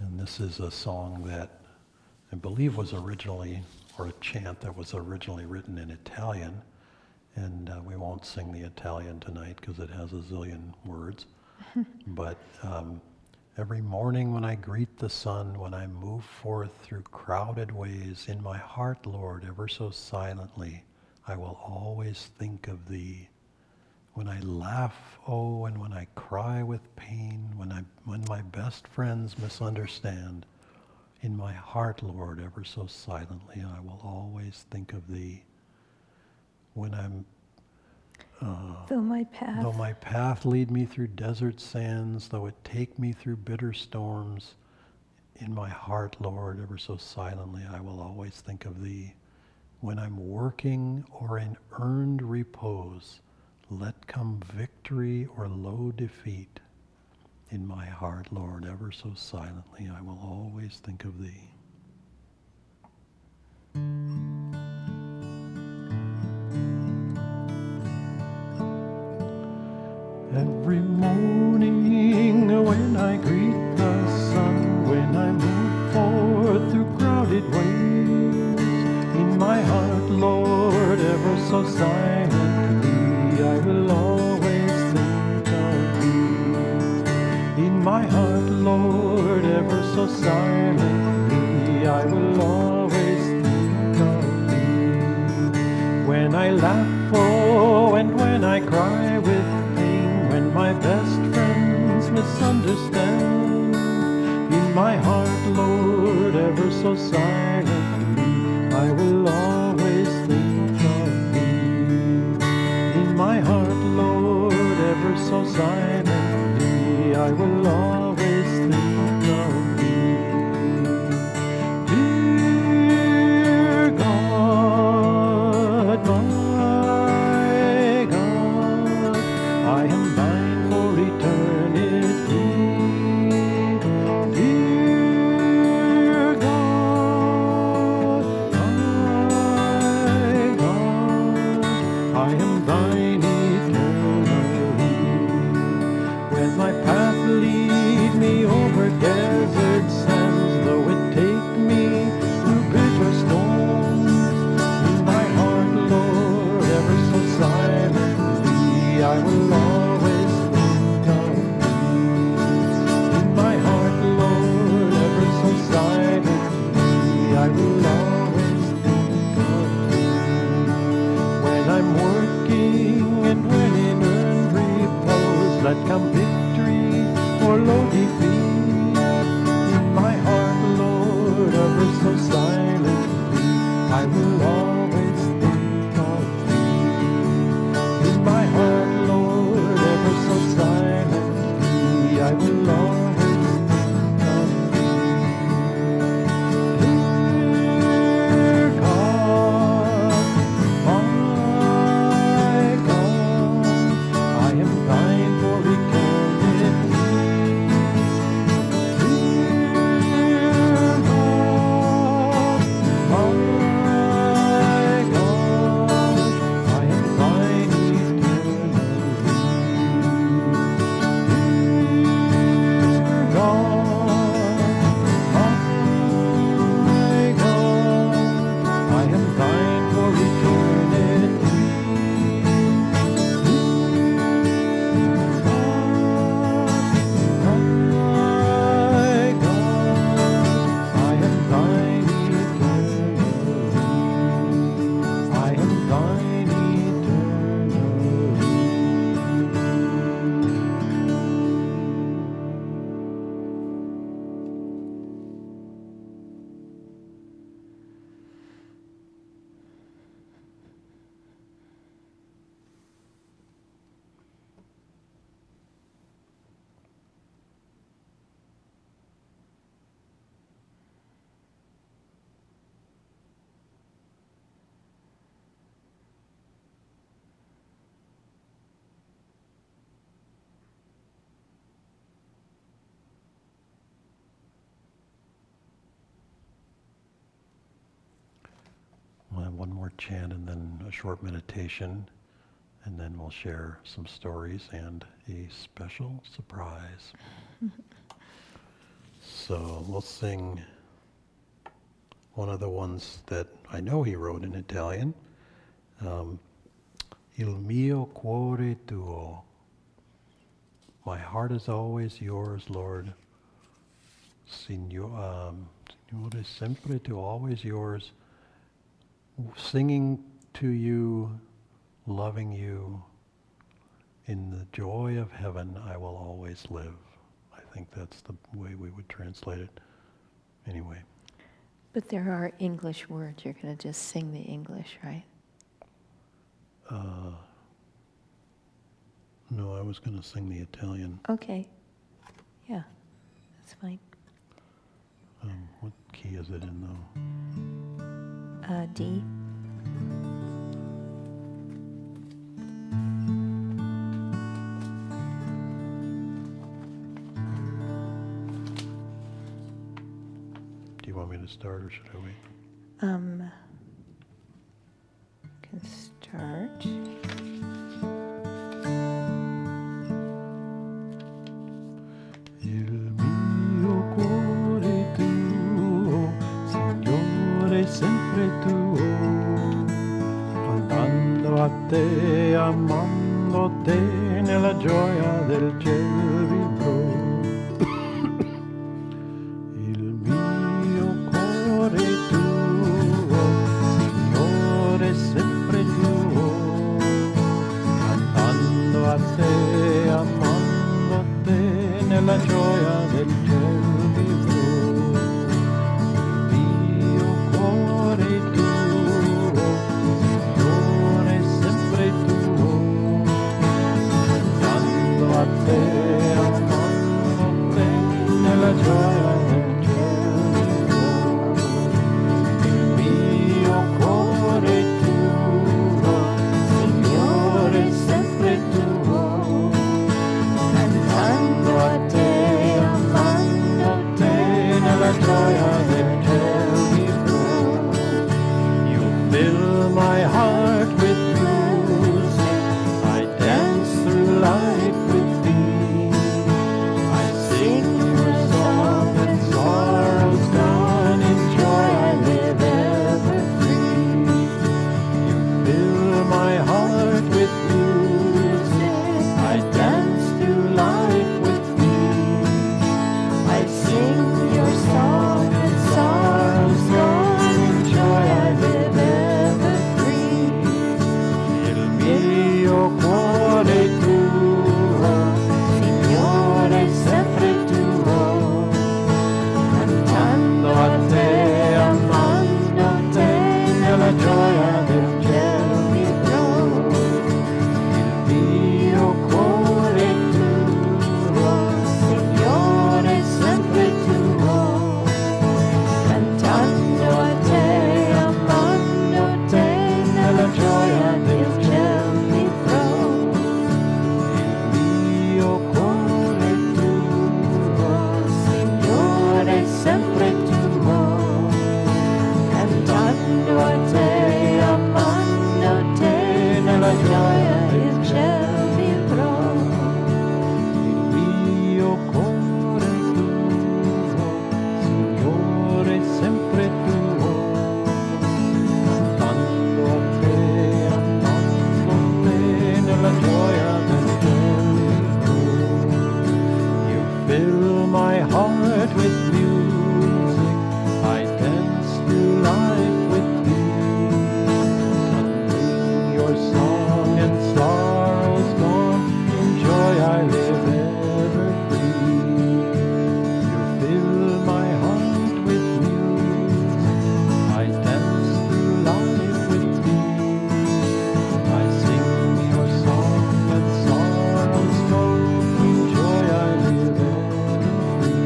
And this is a song that I believe was originally, or a chant that was originally written in Italian. And we won't sing the Italian tonight because it has a zillion words. But every morning when I greet the sun, when I move forth through crowded ways, in my heart, Lord, ever so silently, I will always think of Thee. When I laugh, oh, and when I cry with pain, when my best friends misunderstand, in my heart, Lord, ever so silently, I will always think of Thee. When I'm Though my path lead me through desert sands, though it take me through bitter storms, in my heart, Lord, ever so silently, I will always think of Thee. When I'm working or in earned repose, let come victory or low defeat. In my heart, Lord, ever so silently, I will always think of Thee. Every morning when I greet the sun, when I move forth through crowded ways, in my heart, Lord, ever so silently, I will always think of Thee. In my heart, Lord, ever so silently, I will always think of Thee. When I laugh, oh, and when I cry with when my best friends misunderstand, in my heart, Lord, ever so silently, I will always think of Thee. In my heart, Lord, ever so silently, I will always think of Thee. Dear God, my God, I am thine for eternity. Dear God, my God, I am thine eternally. When my path lead me over desert sands, though it take me through bitter storms, in my heart, Lord, ever so silently, I will always think of Thee. In my heart, Lord, ever so silently, I will always think of Thee. When I'm working and when in earned repose, let come victory or low defeat. In my heart, Lord, ever so silently, I will always think of Thee. In my heart, Lord, ever so silently, I will always think of Thee. Dear God, my God, I am thine for eternity. Dear God, my God, I am thine eternally. Dear God, my God, I am thine for eternity. Dear God, my God, I am thine eternally. I am thine eternally. We'll have one more chant and then a short meditation, and then we'll share some stories and a special surprise. So we'll sing one of the ones that I know he wrote in Italian. Il mio cuore tuo. My heart is always yours, Lord. Signore sempre tu, always yours. Singing to you, loving you. In the joy of heaven I will always live. I think that's the way we would translate it. Anyway. But there are English words. You're going to just sing the English, right? No, I was going to sing the Italian. Okay. Yeah, that's fine. What key is it in, though? D. Do you want me to start, or should I wait? Can start. Il mio cuore tuo, Signore, sempre tuo, andando a te, amando te, nella gioia del cielo vivrò. Il mio cuore tuo, Signore, sempre tuo, andando a te, amando te, nella gioia del cielo vivrò. Il mio cuore tuo, Signore, sempre tuo, andando a te, amando te, nella gioia del cielo vivrò. Il mio cuore tuo, Signore, sempre tuo, cantando a te, amando te, nella gioia del cielo vivrò. You fill my heart with music, I dance through life with thee. I sing your song and sorrows gone, in joy I live ever free. You fill my heart with music, I dance through life with thee. I sing your song and sorrows gone, in joy I live ever free. Il mio cuore tuo, Signore, sempre tuo, cantando a te, amando te, nella gioia del cielo vivrò. Il mio cuore tuo, Signore, sempre tuo, cantando a te, amando te, nella gioia del cielo vivrò. Il mio cuore tuo, Signore, sempre tuo, cantando a te, amando te, nella gioia del cielo vivrò. Il mio cuore tuo, Signore, sempre tuo, cantando a te, amando te, nella gioia del cielo vivrò. You fill my heart with music, I dance through life with thee. Singing your song and sorrows gone, in joy I live ever free. You fill my heart with music, I dance through life with thee. I sing your song and sorrows gone, in joy I live ever free.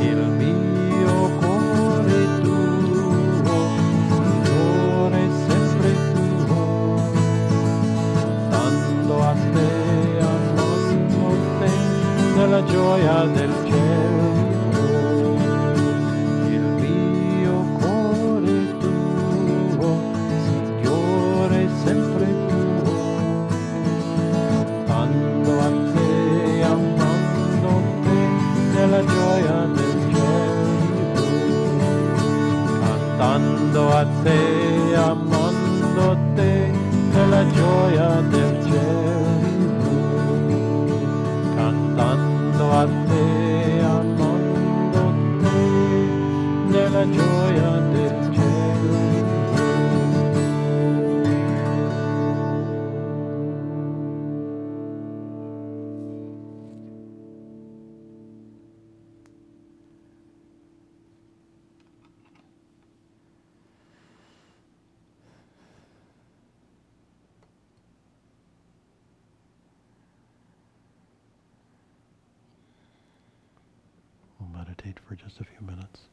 Il mio cuore tuo, Signore, sempre tuo, cantando a te, amando te, nella gioia del cielo vivrò. Il mio cuore tuo, Signore, sempre tuo, cantando a te, amando te, nella gioia a te, amándote, nella gioia del cielo, cantando a te, amándote, nella gioia del cielo. We'll meditate for just a few minutes.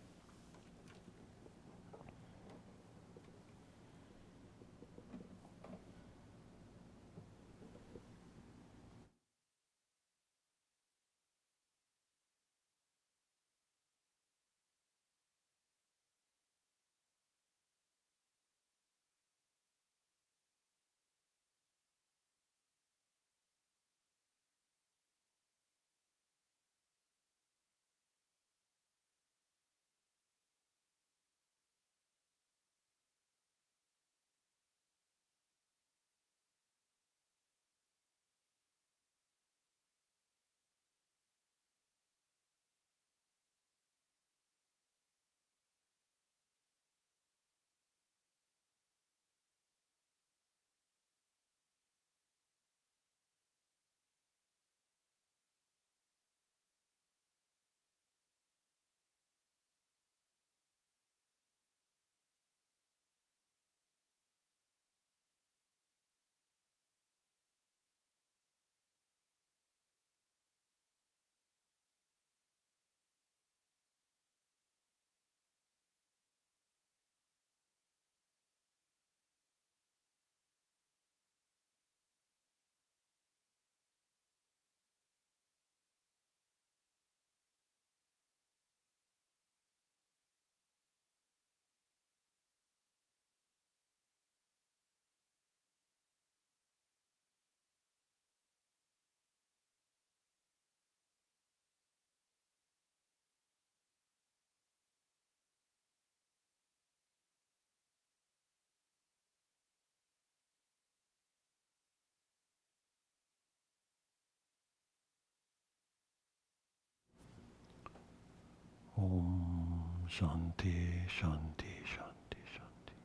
Om Shanti, Shanti, Shanti, Shanti.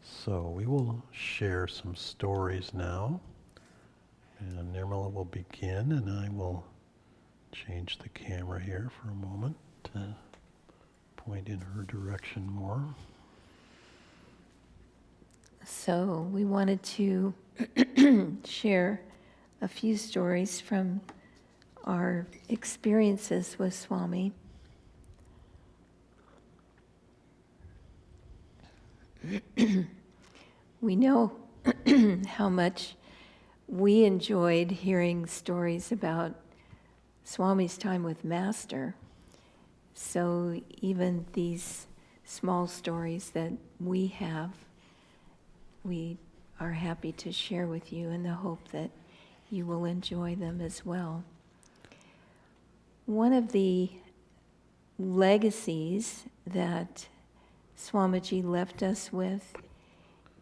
So we will share some stories now. And Nirmala will begin, and I will change the camera here for a moment to point in her direction more. So we wanted to share a few stories from our experiences with Swami. We know how much we enjoyed hearing stories about Swami's time with Master. So even these small stories that we have, we are happy to share with you in the hope that you will enjoy them as well. One of the legacies that Swamiji left us with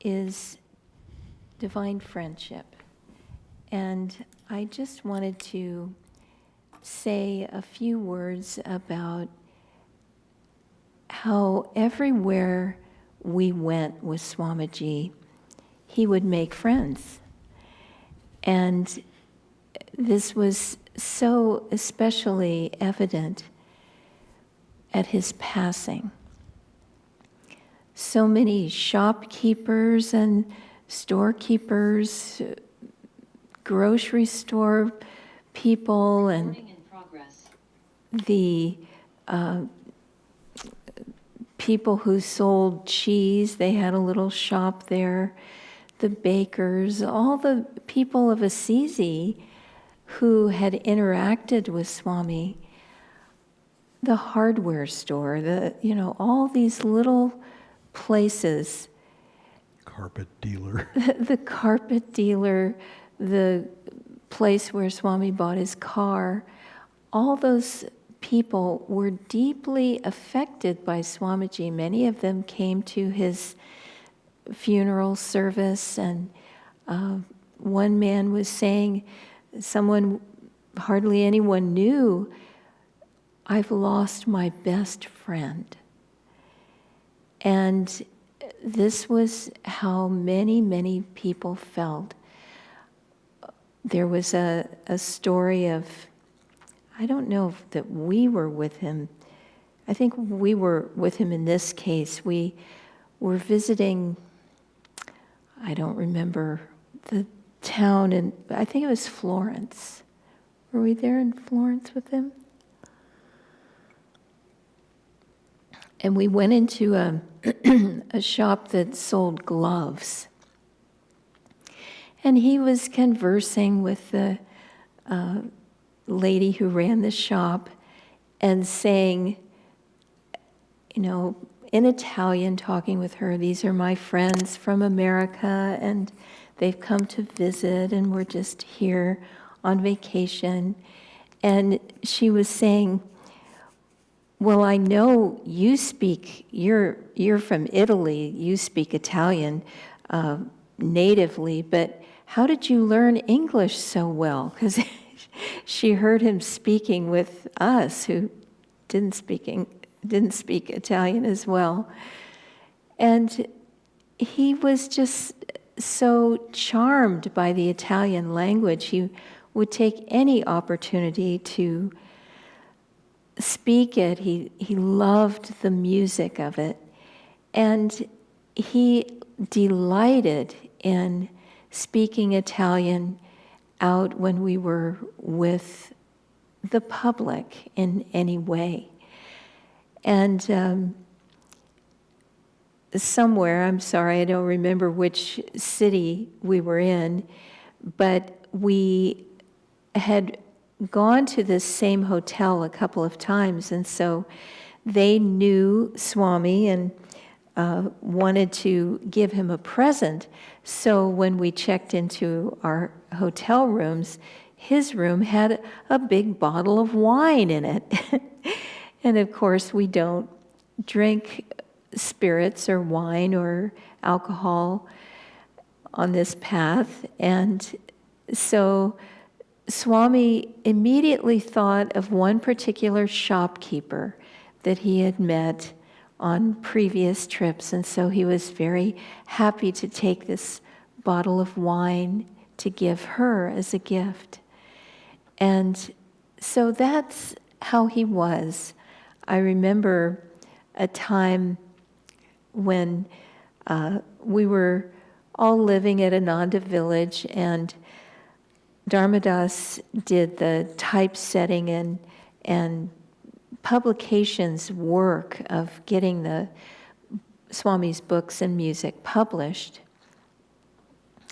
is divine friendship. And I just wanted to say a few words about how everywhere we went with Swamiji, he would make friends. And this was so especially evident at his passing. So many shopkeepers and storekeepers, grocery store people, and the people who sold cheese, they had a little shop there, the bakers, all the people of Assisi who had interacted with Swami, the hardware store, all these little places. Carpet dealer. The carpet dealer, the place where Swami bought his car, all those people were deeply affected by Swamiji. Many of them came to his funeral service, and one man was saying, someone hardly anyone knew, "I've lost my best friend." And this was how many, many people felt. There was a story of, I don't know if that we were with him. I think we were with him in this case. We were visiting, I don't remember the town, and I think it was Florence. Were we there in Florence with him? And we went into a shop that sold gloves. And he was conversing with the lady who ran the shop and saying, in Italian, talking with her, "These are my friends from America, and they've come to visit, and we're just here on vacation." And she was saying, "Well, I know you're from Italy, you speak Italian natively, but how did you learn English so well?" Because she heard him speaking with us who didn't speak Italian as well. And he was just so charmed by the Italian language. He would take any opportunity to speak it. He loved the music of it. And he delighted in speaking Italian out when we were with the public in any way. And somewhere, I'm sorry, I don't remember which city we were in, but we had gone to this same hotel a couple of times, and so they knew Swami and wanted to give him a present. So when we checked into our hotel rooms, his room had a big bottle of wine in it. And of course, we don't drink spirits or wine or alcohol on this path. And so Swami immediately thought of one particular shopkeeper that he had met on previous trips, and so he was very happy to take this bottle of wine to give her as a gift. And so that's how he was. I remember a time when we were all living at Ananda village, and Dharmadas did the typesetting and publications work of getting the Swami's books and music published.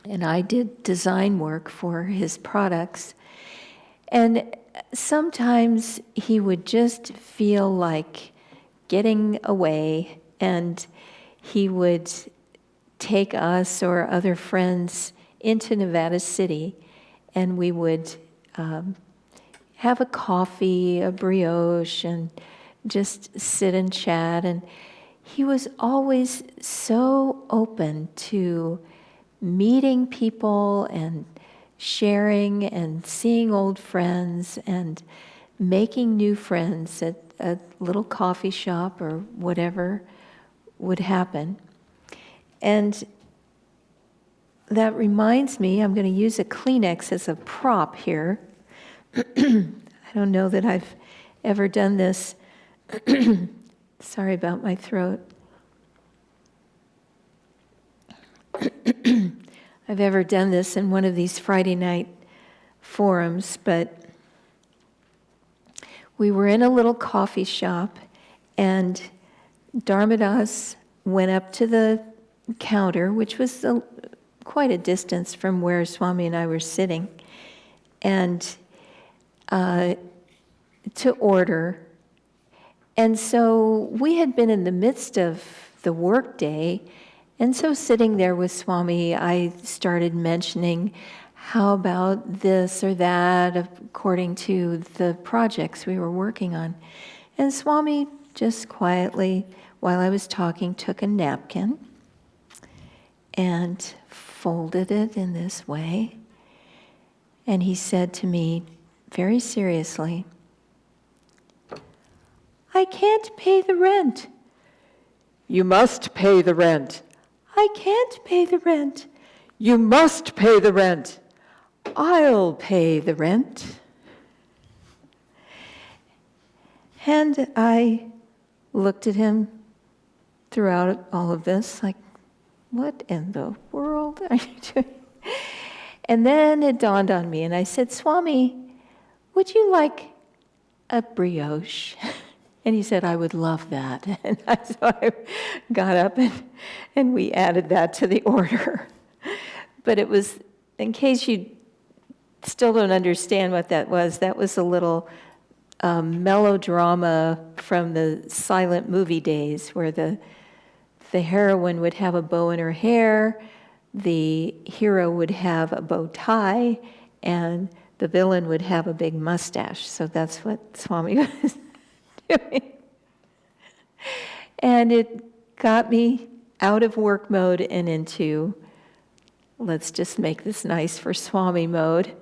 And I did design work for his products. And sometimes he would just feel like getting away, and he would take us or other friends into Nevada City, and we would have a coffee, a brioche, and just sit and chat. And he was always so open to meeting people and sharing and seeing old friends and making new friends at a little coffee shop or whatever would happen. And that reminds me, I'm going to use a Kleenex as a prop here. I don't know that I've ever done this. Sorry about my throat. I've ever done this in one of these Friday night forums, but we were in a little coffee shop, and Dharmadas went up to the counter, which was quite a distance from where Swami and I were sitting, and to order. And so we had been in the midst of the workday, and so sitting there with Swami, I started mentioning how about this or that according to the projects we were working on? And Swami just quietly, while I was talking, took a napkin and folded it in this way. And he said to me very seriously, "I can't pay the rent." "You must pay the rent." "I can't pay the rent." "You must pay the rent." "I'll pay the rent." And I looked at him throughout all of this, like, what in the world are you doing? And then it dawned on me, and I said, "Swami, would you like a brioche?" And he said, "I would love that." And so I got up and we added that to the order. But it was, in case you still don't understand what that was a little melodrama from the silent movie days where the heroine would have a bow in her hair, the hero would have a bow tie, and the villain would have a big mustache. So that's what Swami was doing. And it got me out of work mode and into, let's just make this nice for Swami mode.